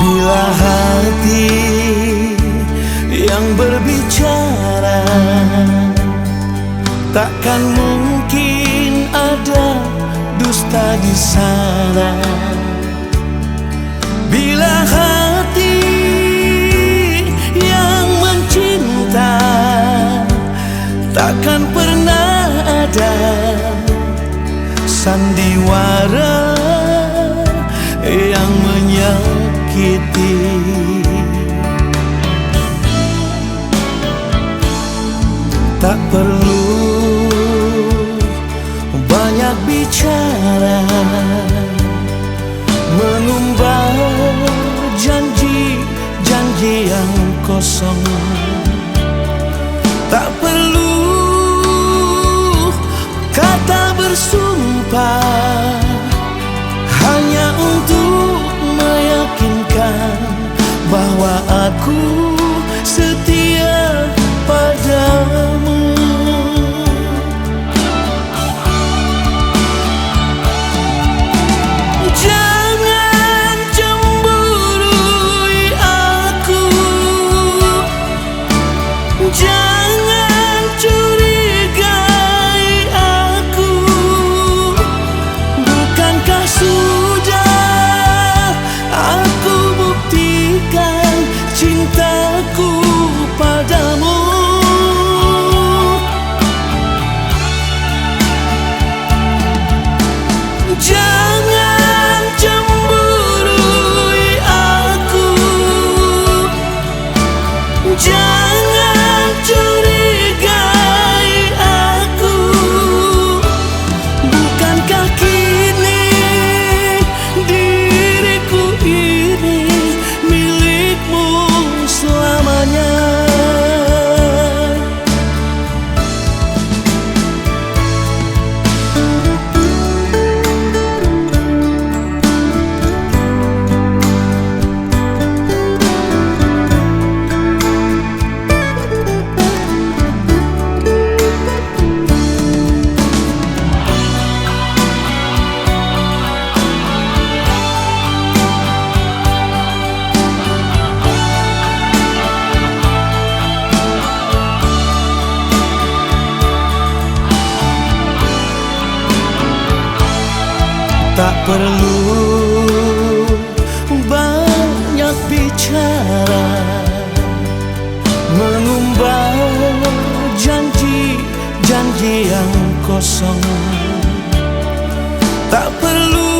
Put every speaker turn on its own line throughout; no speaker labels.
Bila hati yang berbicara, takkan mungkin ada dusta di sana. Bila hati yang mencinta, takkan pernah ada sandiwara yang menyakiti. Tak perlu banyak bicara, mengumbar janji-janji yang kosong. Tak perlu kata bersumpah, hanya untuk meyakinkan bahwa aku setia Jangan curigai aku, bukankah kini diriku ini milikmu selamanya. Tak perlu banyak bicara, mengumbar janji-janji yang kosong. Tak perlu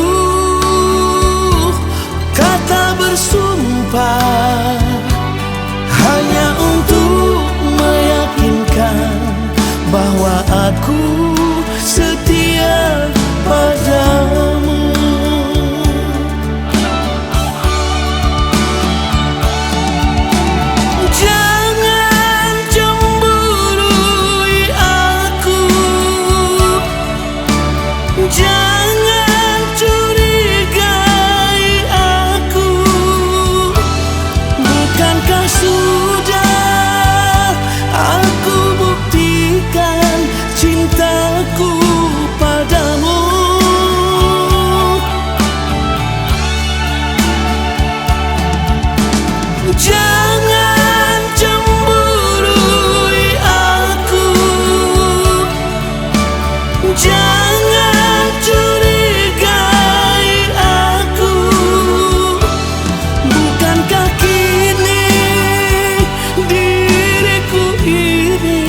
kata bersumpah, hanya untuk meyakinkan bahwa aku setia padamu. Jangan cemburui aku, jangan curigai aku, bukankah sudah aku buktikan cintaku padamu. Jangan cemburui aku, jangan curigai aku, bukankah kini diriku ini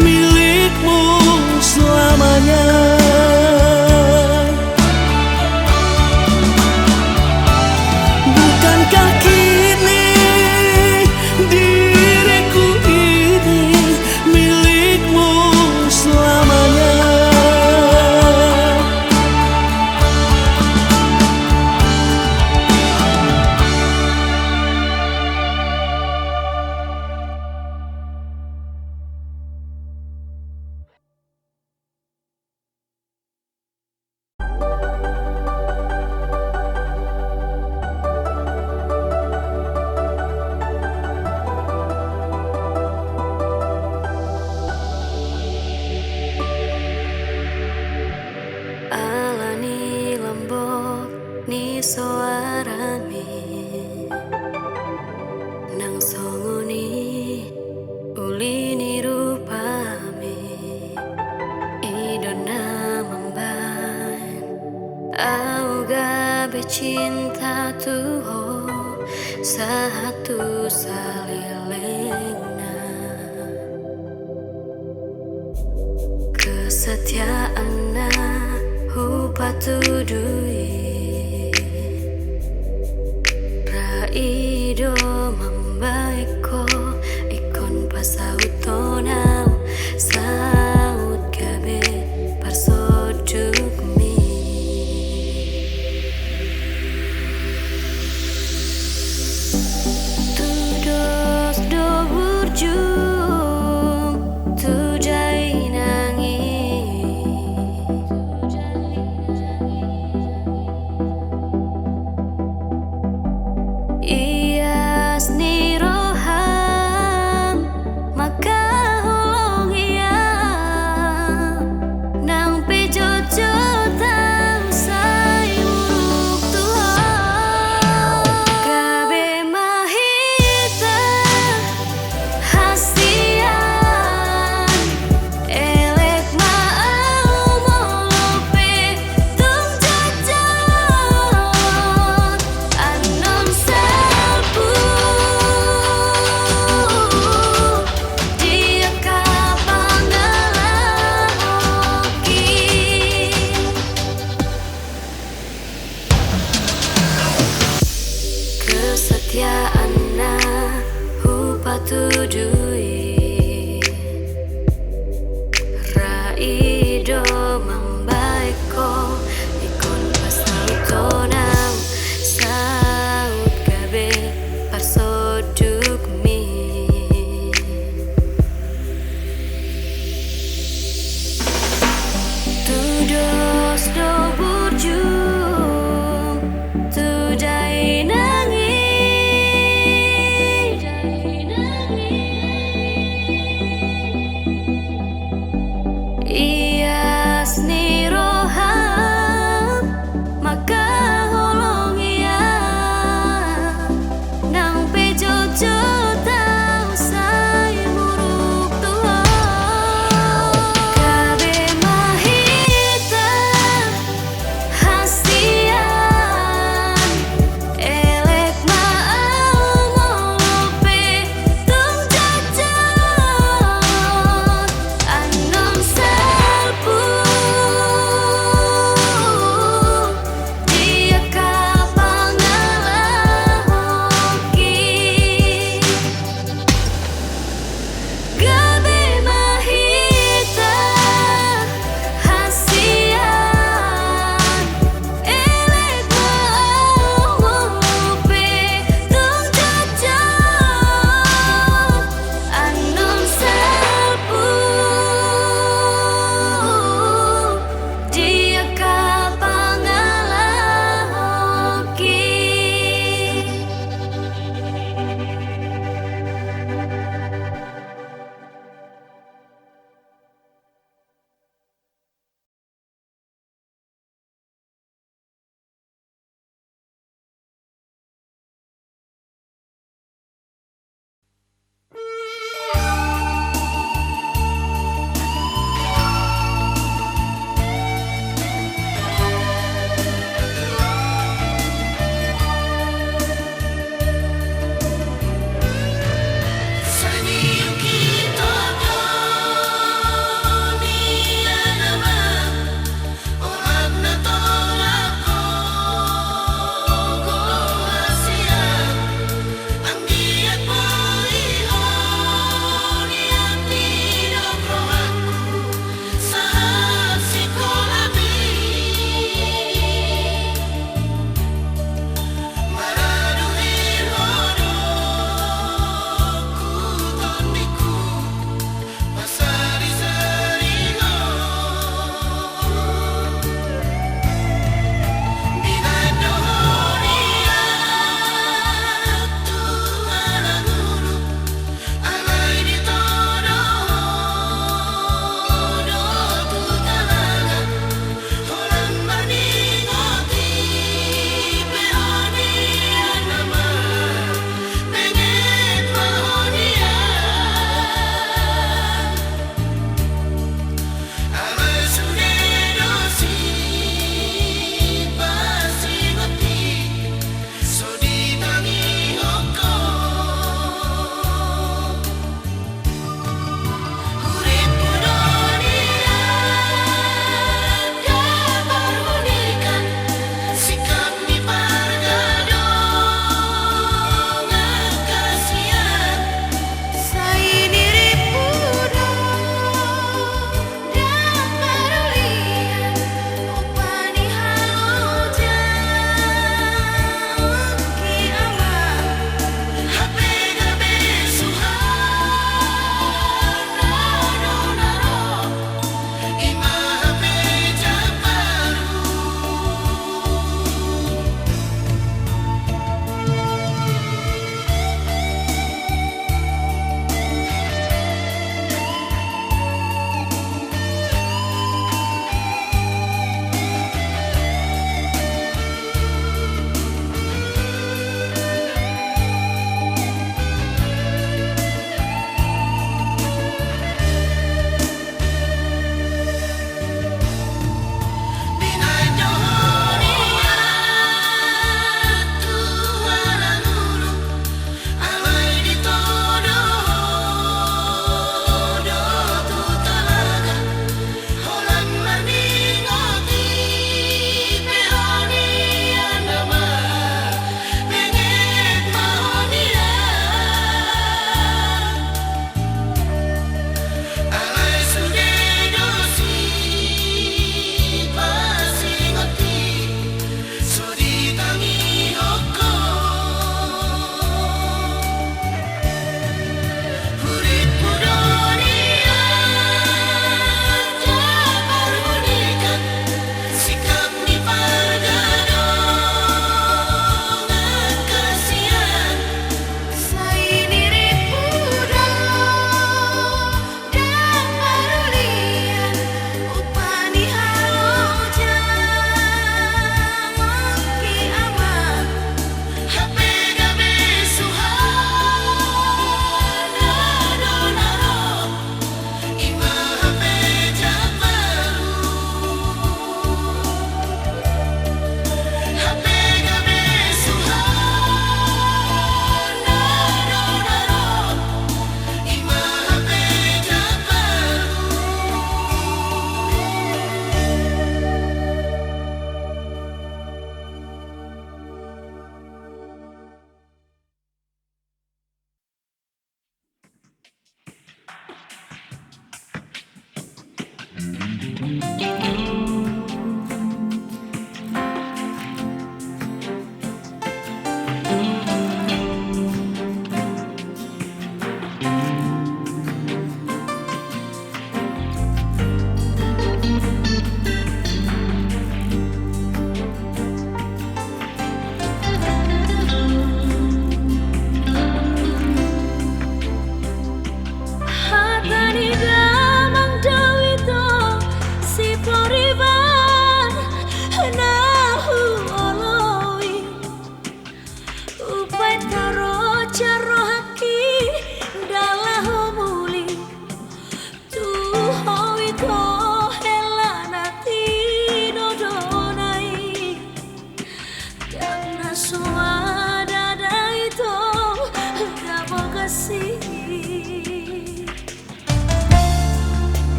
milikmu selamanya. Bukankah kini diriku ini milikmu selamanya.
Alani lombok ni soarami nang songoni ulini rupami idona memban auga becinta tuho satu salilengna kesetiaanna hupatudui raido membaiko ikon pasautonau saut gabe parsodukmi tudos do burjung tujai nangis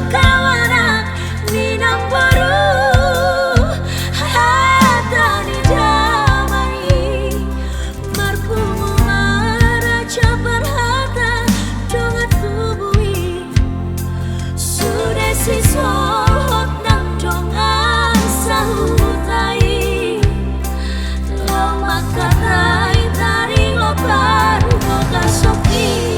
Kawanan minang baru hatani damai marpumu maraca berhata dongat tubui sudah sisot nang dongan sahutai lo makarai taring obar moga soki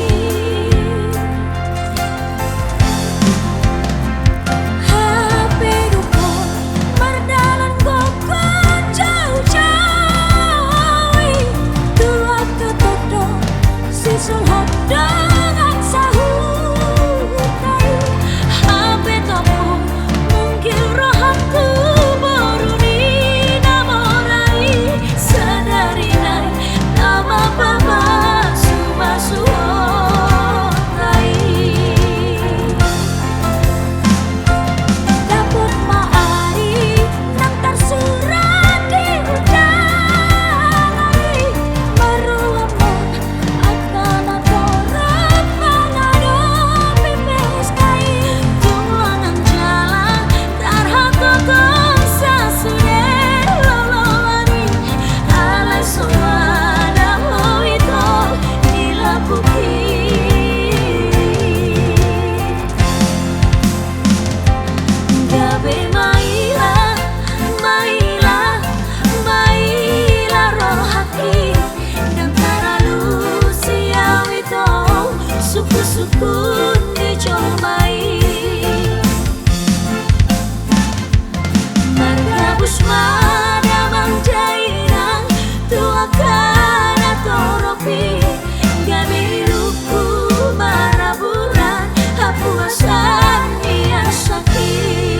sukun dicomai margabus madamang jairang tuakan atau ropi gabiruku maraburan hapuasan ia sakit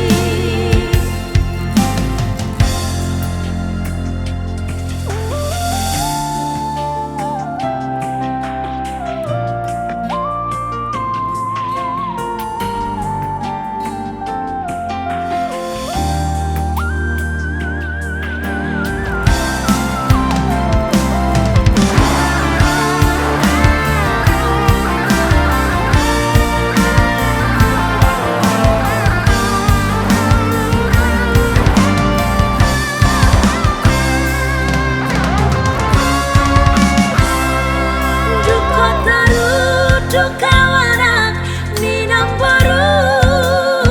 kawanan minang baru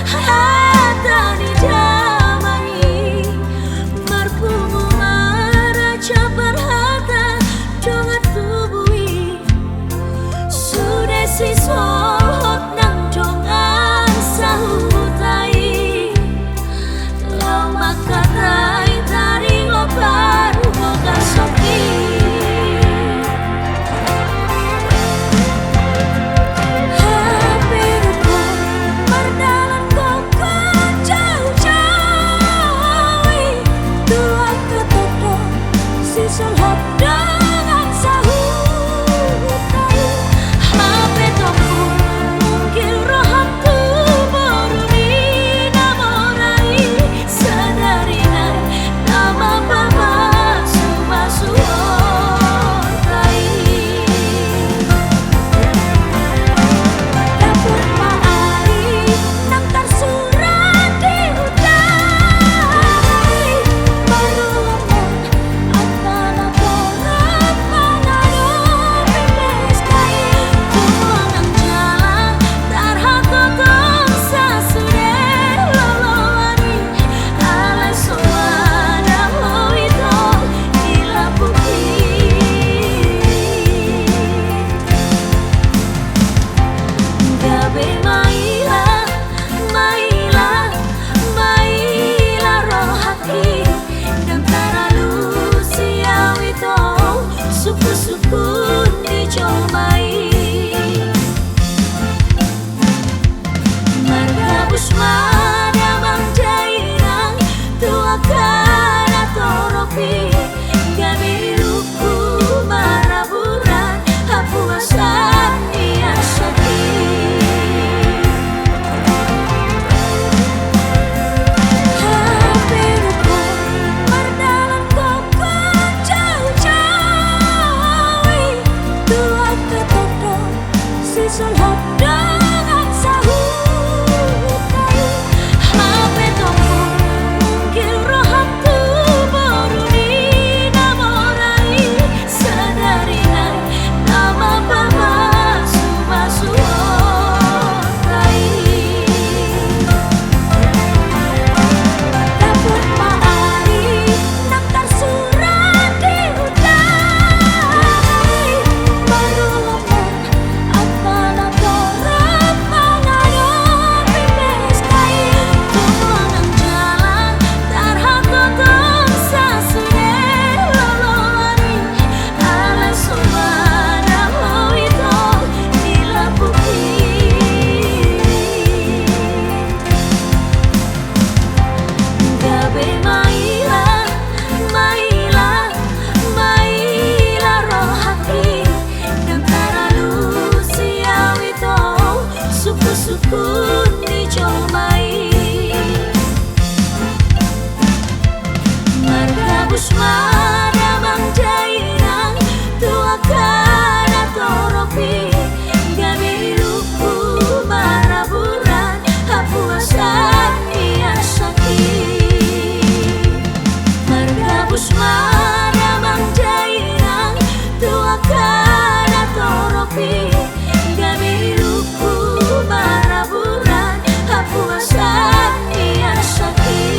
hatani damai marpumu maraca berhata dongat tubui sudah sisot nang dongan sahutai lo makarai taring obar moga soki dengan sahutai hape topu suku-suku di Jomai Margabus madamang dairang tuakan atau ropi gabi luku maraburan hapu masan ia sakit Sulhab dengan sahutai Hape toko mungkin rohatu baru dinamorai Sadari nai nama baba sumasuotai Dapur maari naktar surat diudai Baru lemah Apala torap menghadapi peskai Tumangan jalan tarhakotom sasude lololani Ala sumana lawito dilapuki Gabe maila, maila, maila rohaki Dantara Lucia wito suku-suku di Jomai Margabus madamang dairang tuakan atau ropi gabi luku maraburan hapu asan ia sakit Margabus madamang dairang tuakan atau ropi gabi luku maraburan hapu asan ia sakit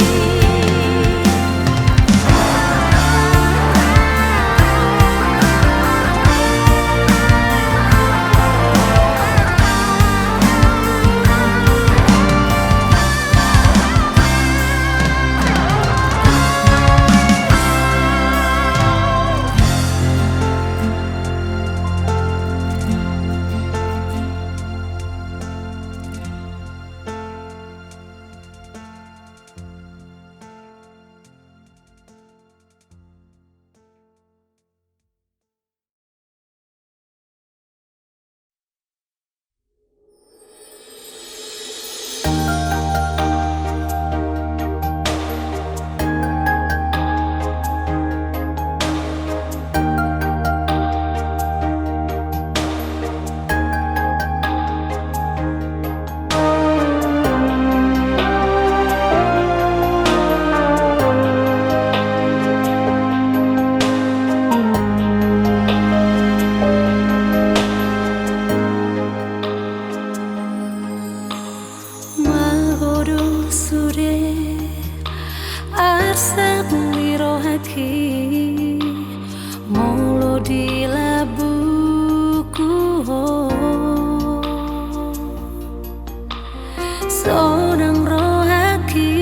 Mahodo sure arsap miro hati molo di labuku Sonang rohaki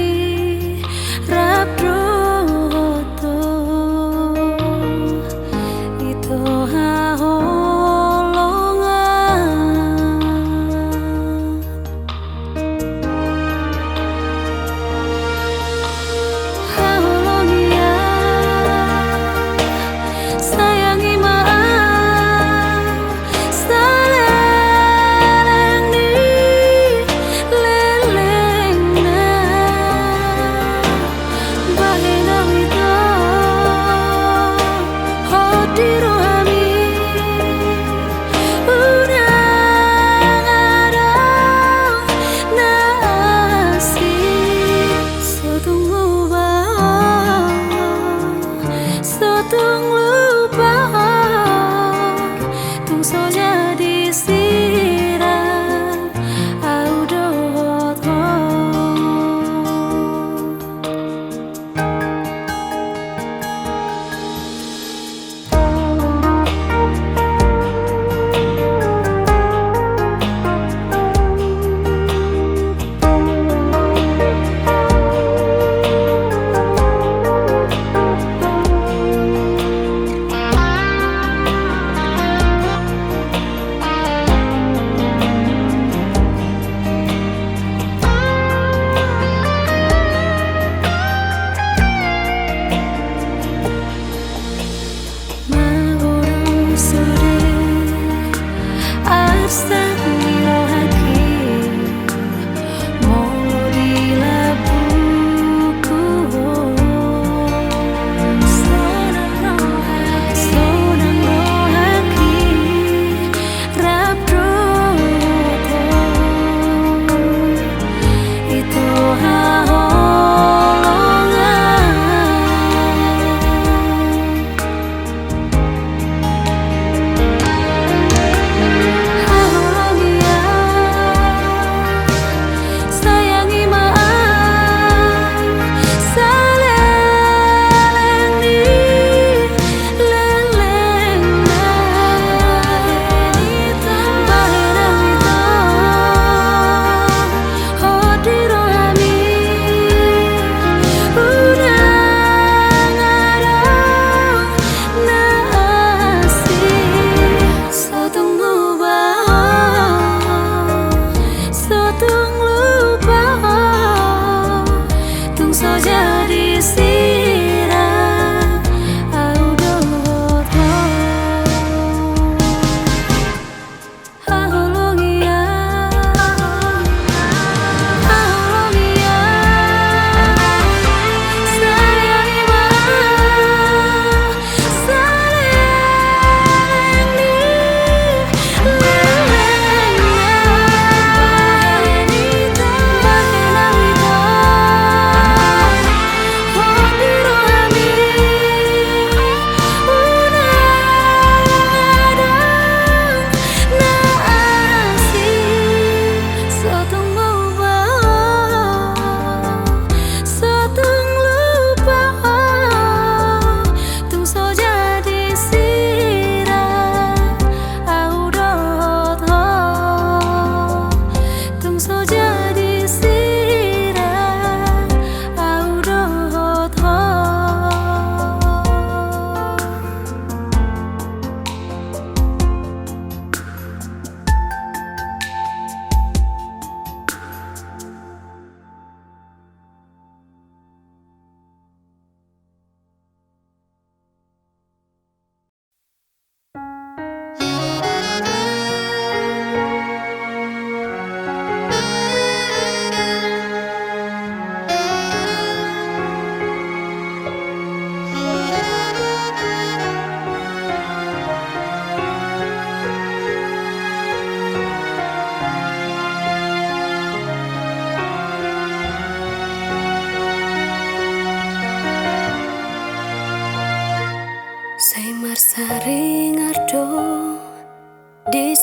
rabdoto Ito sayangi maaf salang ni bahina wito hodi rohami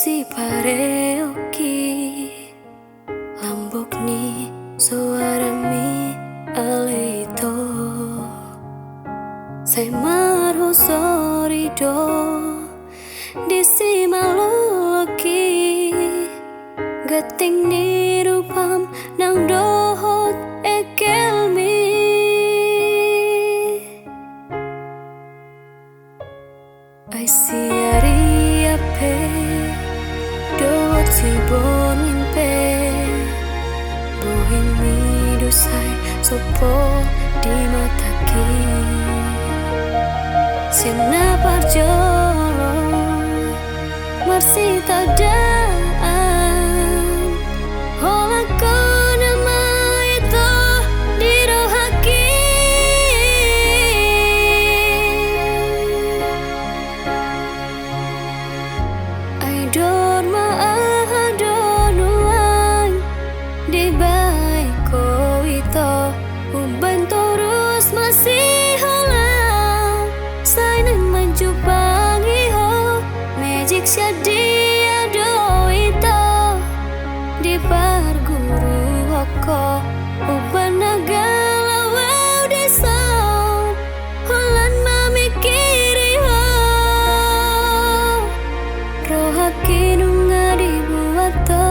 si pareoki lambok ni suara mi aleito sai marho sorido disi maloloki gating ni rupam nang dohot ekelmi ai siari ape dohot si bonin pe bohin mi dosai sopo di mataki Sina parjolo Marsi tadaan Hola kona maito dirohaki Ai dorma ahadonuan Di baik ko ito Uban terus masih holang Sainan menjubangi ho Magic syadia do ito Di parguru ako Uban nagalawaw di sound Holan mamikiri ho Rohaki nunga di buato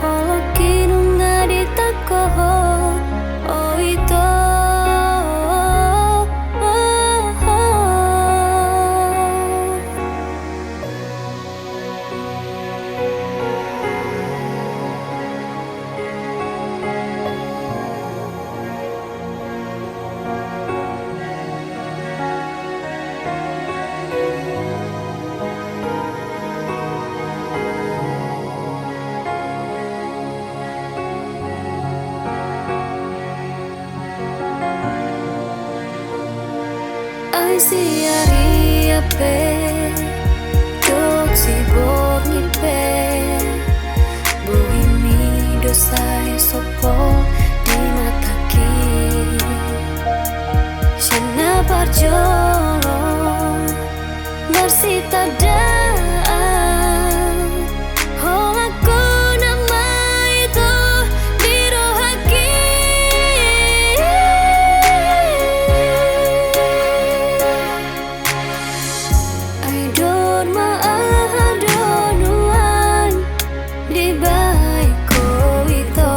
Holoki nunga di takoho Oh ito Ai siari ape Dok si borni pe Bohimi dosai sopo di mataki Shana parjolo Bersita daan Hola kona maito dirohaki Ai dorma ahadonuan Di baik ko ito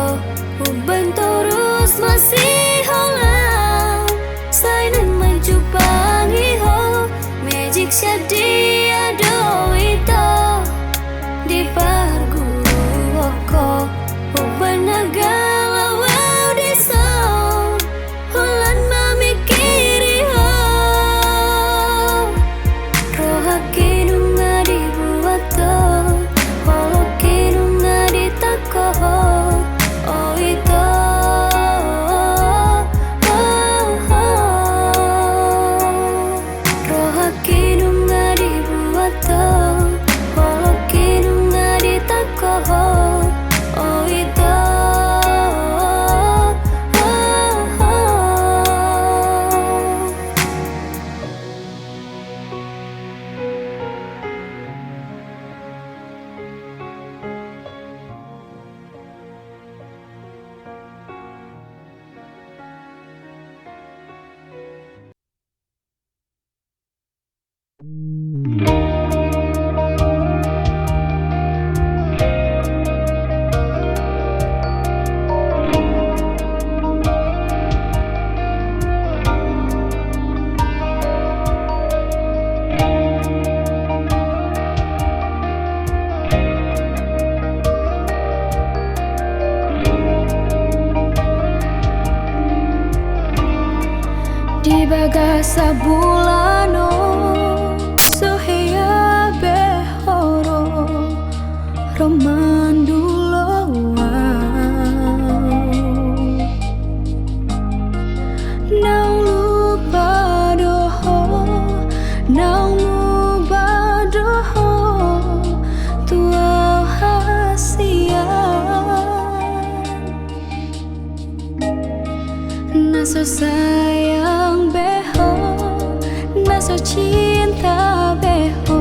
Uban terus masih holang Sainan menjubangi ho Magic syadia do ito Di parguru ako Uban nagalawaw di sound Holan mamikiri ho Rohaki nunga di buato Holoki nunga di takoho Oh ito Rohaki nunga di buato Holoki nunga di takoho Oh ito Di bagasa bulano Sohea behoro Romanduloa Nau lupa doho Nau muba doho Tuau hasian Naso sayang beho Naso cinta beho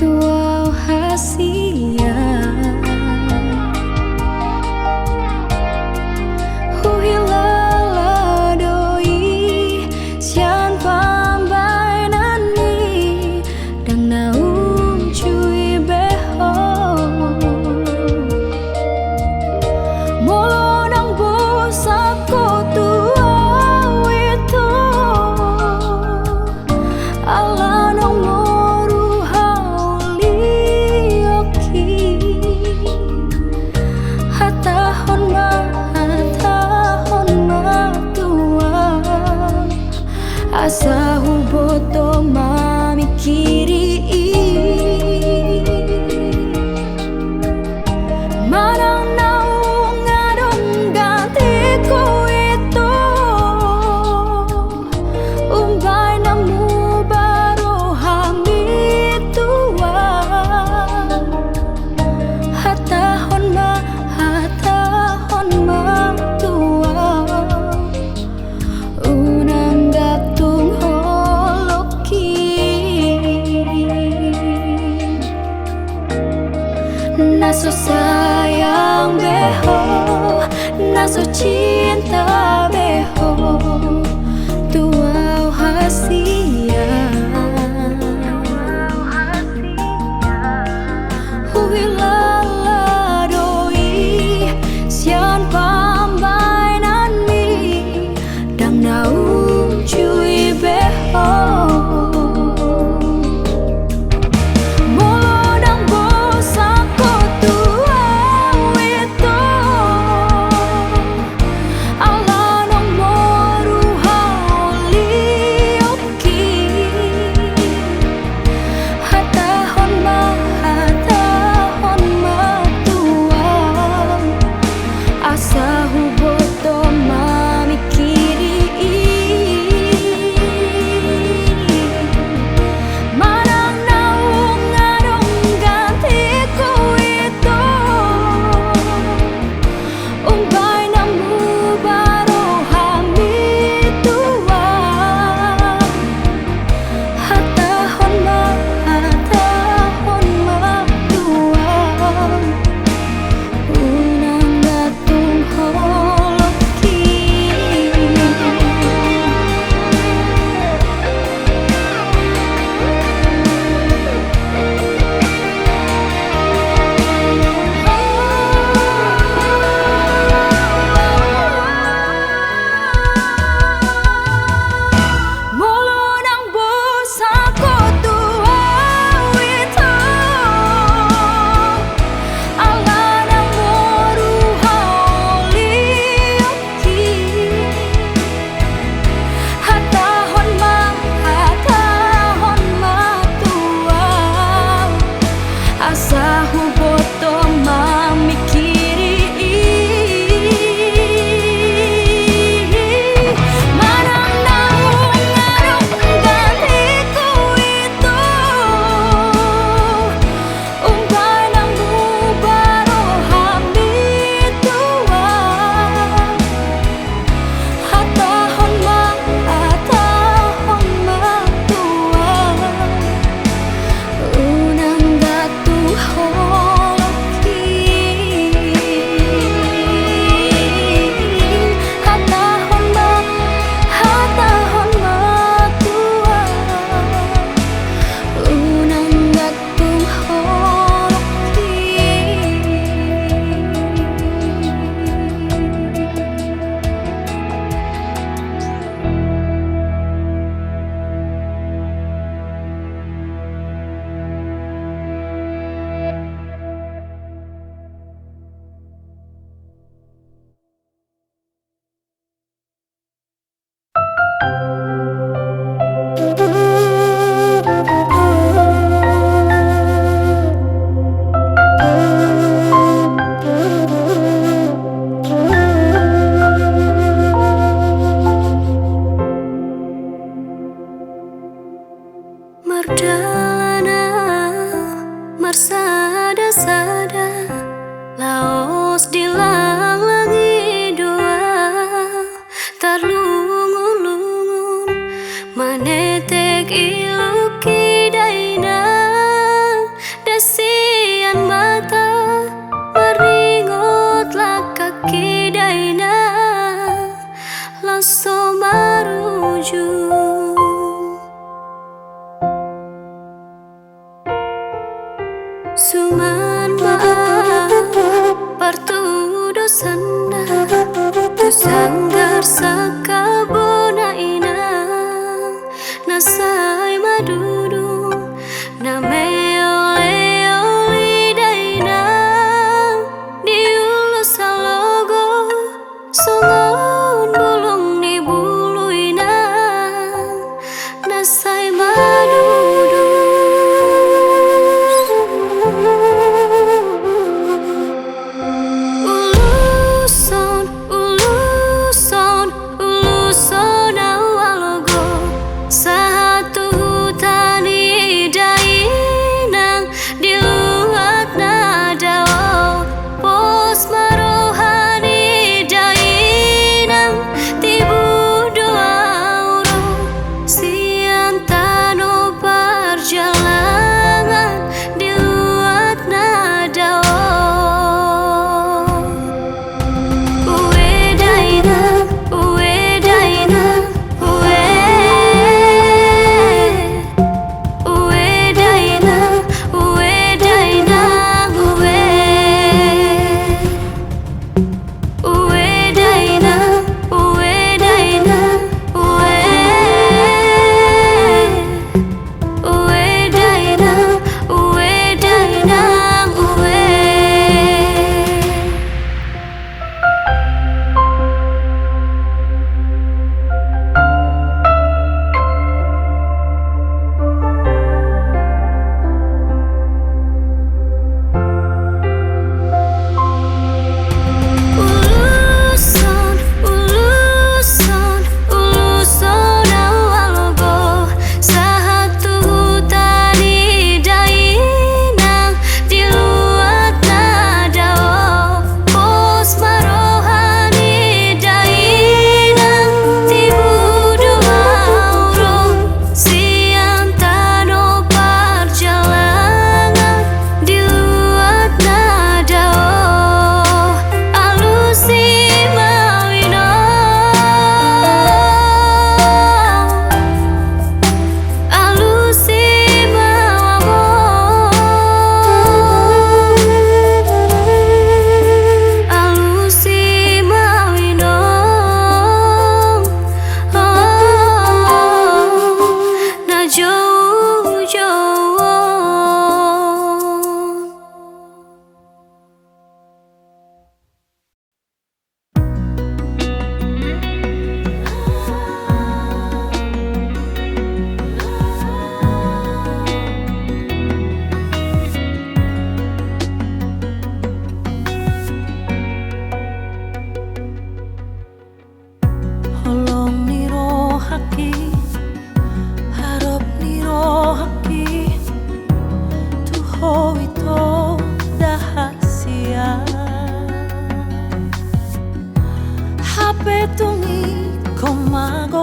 Tuau hasian naso sayang beho, naso cinta beho, tuau hasia. Hui lala doi sian pambai nan mi dang nau chui beho.
Merdana, marsada-sada, laos dilang lagi doa, tarlungun-lungun, manetek iluki daina, dasian mata, meringot kaki daina, laso maruju. Suman maaf partudo sanda tu sanggar sakabona ina nasai madudu name ole daina diulu salogo songon bulung di buluina nasai madudu. Uluson, uluson, uluson.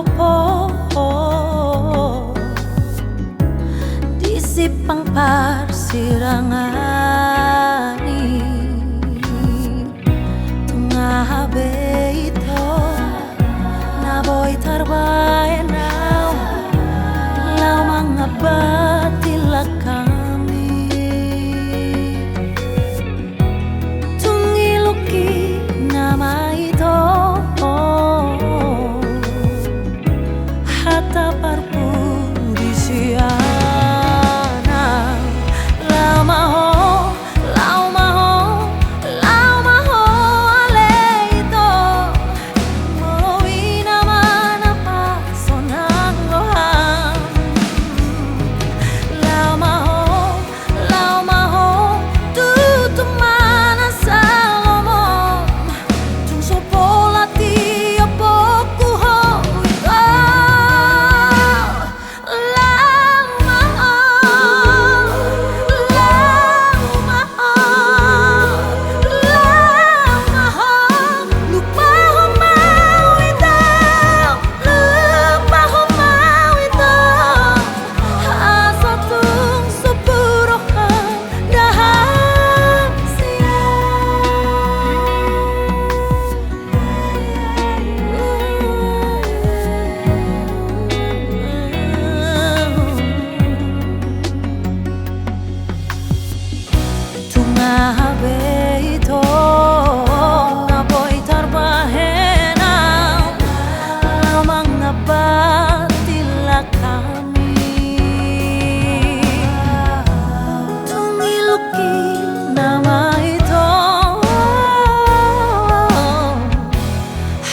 popo di sipang parsirangani tengah beito na boy tarbae now lau mangabatila kami tungiluki nama itu hata parpu di siana lau maho ale itu melalui nama napa sonang roham lau maho tutu mana salomon tung sopolati opoku ho ito beito na boy tarbahena lau mangabatila kami tungiluki nama itu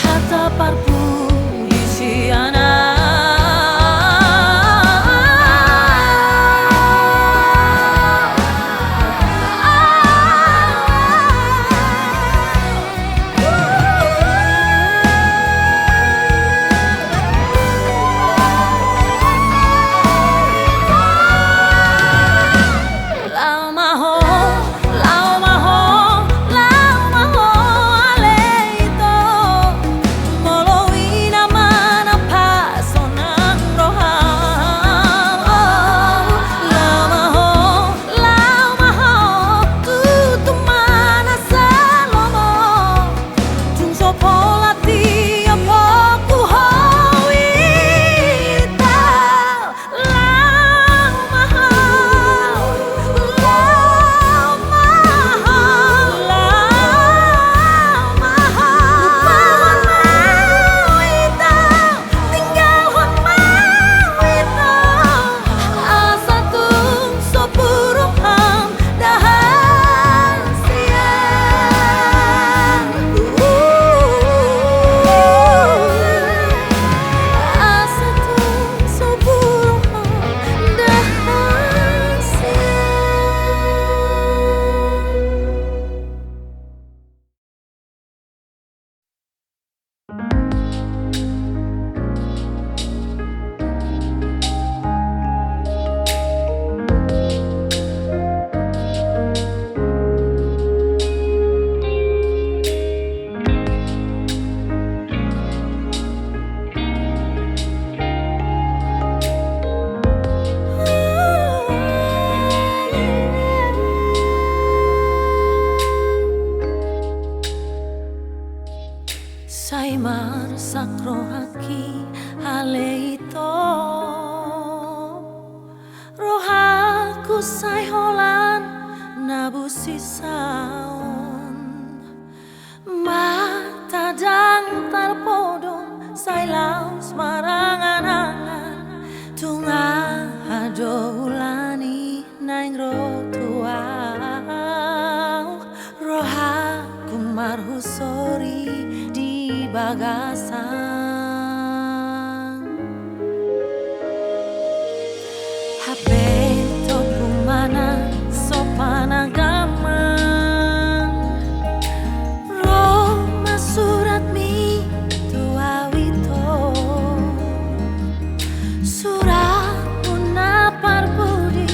hata parpu di siana Sai marsak rohaki ale ito rohaku sai holan nabusi saon mata dang tarpodong sai laus marangan-angan tunga ado ulani naing rotuau rohaku marhusori bagasan HP to kumana sopanagaman Roma surat mi tuawito surat puna parbudi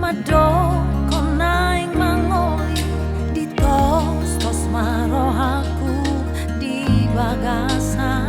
madoko naing mangoli ditos tos marohaku di bagasan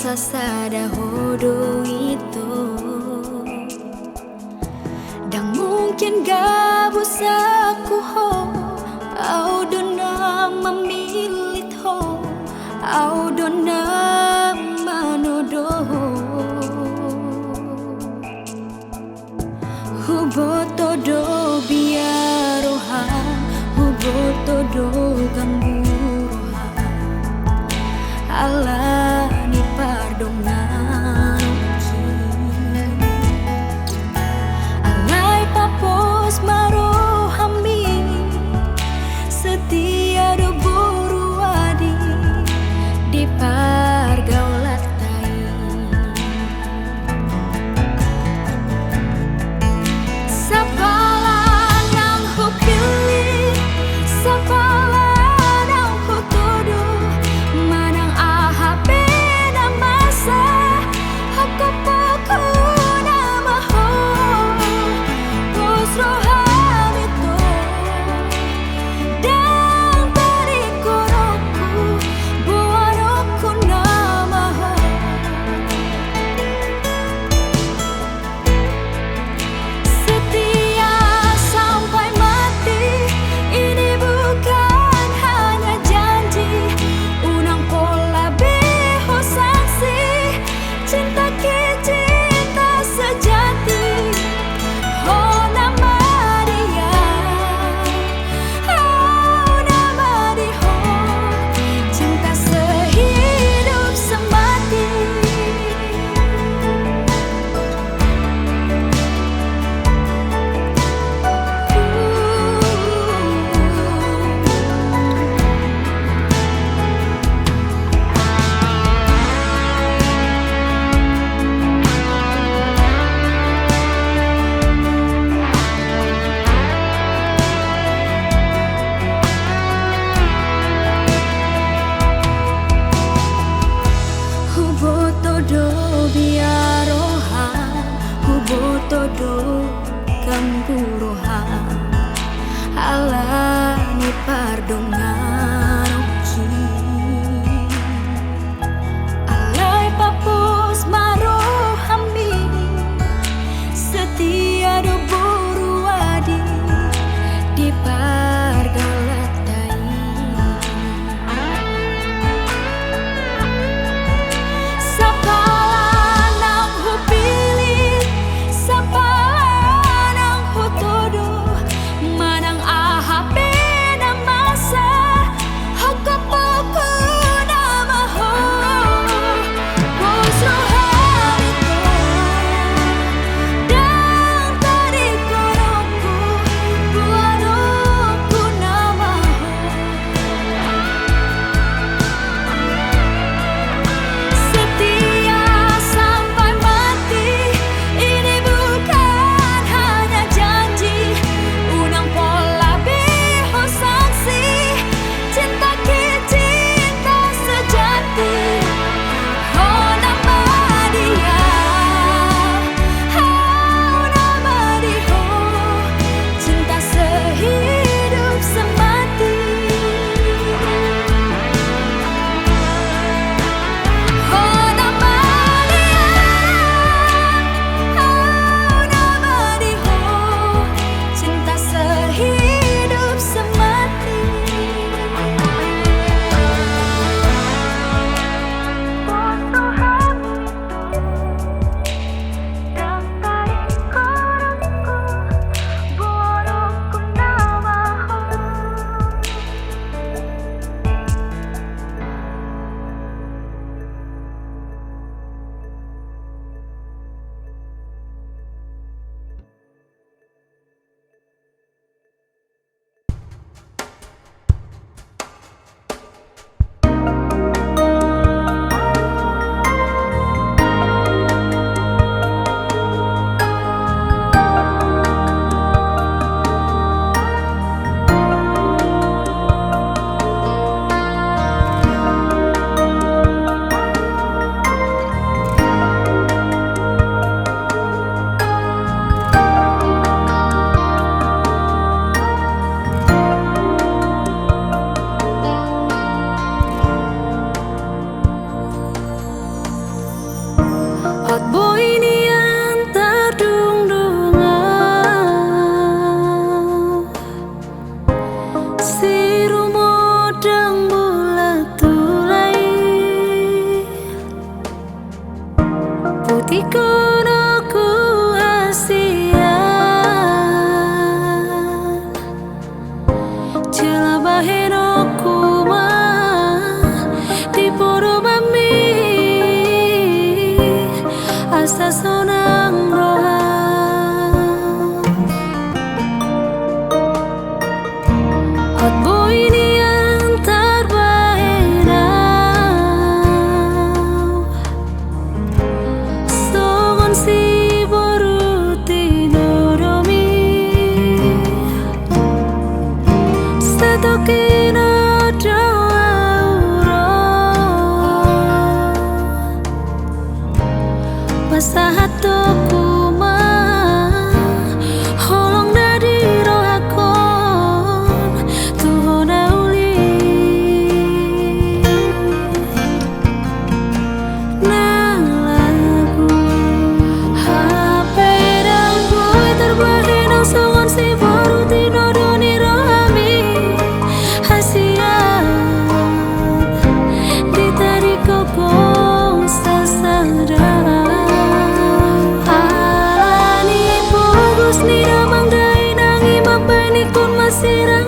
sasada hodo itu dan mungkin gak bisa ku ho au dona memilit ho au dona manodo huboto do biarohan huboto do gamburohan Allah ni pardonanki tiada buru wadi di pargalat dai. Sapala nang hu pilih, sapala nang hu todo, manang ahape na masa hakapaku nama ho. Bos rohani dan tadi korokku buanoku nama ho. Setia sampai mati, ini bukan hanya janji. Unang pola biho sanksi, cinta ki cinta sejati. Oh nama dia, oh nama dia, cinta sehidup semati. Oh nama dia, oh nama dia, cinta sehidup semati. Bos rohani dan tarik korangku buanoku nama ho. Hot boy ini yang terdung-dungan, si rumodang bulat tulai putih konoku asian jelabahin aku mah di poro bami asa sonang rohan. Hot boy ini yang terbahenau, songon si boru tinodomi setokino doa pasahatoku mah holong dari rohakon tuhona uli nang lagu HP dan boy terbahenau songon si baru tinodoni rohami hasian ditarik kokong sasada. Ni damang dai nangi mapai ni kun masira